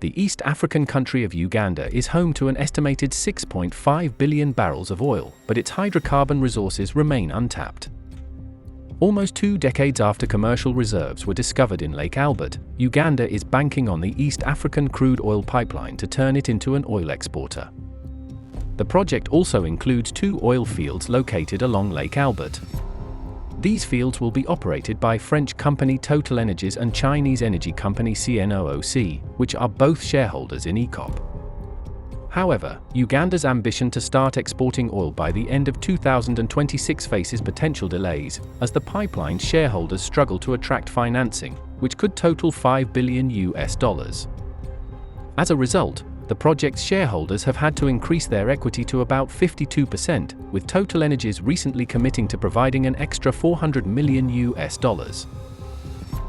The East African country of Uganda is home to an estimated 6.5 billion barrels of oil, but its hydrocarbon resources remain untapped. Almost 2 decades after commercial reserves were discovered in Lake Albert, Uganda is banking on the East African crude oil pipeline to turn it into an oil exporter. The project also includes 2 oil fields located along Lake Albert. These fields will be operated by French company TotalEnergies and Chinese energy company CNOOC, which are both shareholders in ECOP. However, Uganda's ambition to start exporting oil by the end of 2026 faces potential delays, as the pipeline's shareholders struggle to attract financing, which could total $5 billion. As a result, the project's shareholders have had to increase their equity to about 52%, with TotalEnergies recently committing to providing an extra $400 million.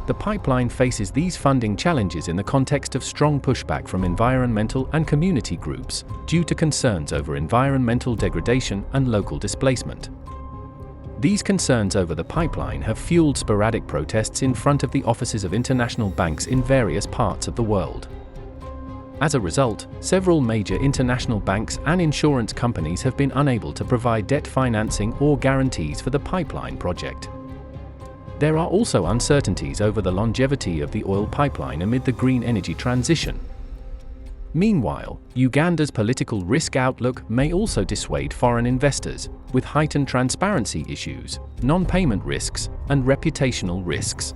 The pipeline faces these funding challenges in the context of strong pushback from environmental and community groups, due to concerns over environmental degradation and local displacement. These concerns over the pipeline have fueled sporadic protests in front of the offices of international banks in various parts of the world. As a result, several major international banks and insurance companies have been unable to provide debt financing or guarantees for the pipeline project. There are also uncertainties over the longevity of the oil pipeline amid the green energy transition. Meanwhile, Uganda's political risk outlook may also dissuade foreign investors, with heightened transparency issues, non-payment risks, and reputational risks.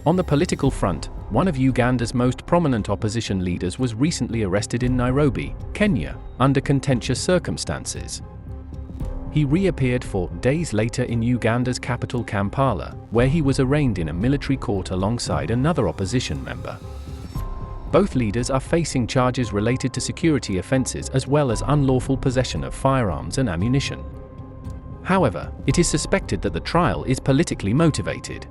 On the political front, one of Uganda's most prominent opposition leaders was recently arrested in Nairobi, Kenya, under contentious circumstances. He reappeared 4 days later in Uganda's capital Kampala, where he was arraigned in a military court alongside another opposition member. Both leaders are facing charges related to security offenses as well as unlawful possession of firearms and ammunition. However, it is suspected that the trial is politically motivated.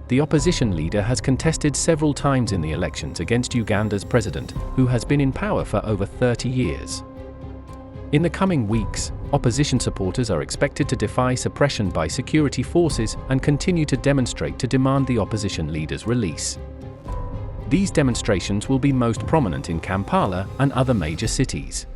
The opposition leader has contested several times in the elections against Uganda's president, who has been in power for over 30 years. In the coming weeks, opposition supporters are expected to defy suppression by security forces and continue to demonstrate to demand the opposition leader's release. These demonstrations will be most prominent in Kampala and other major cities.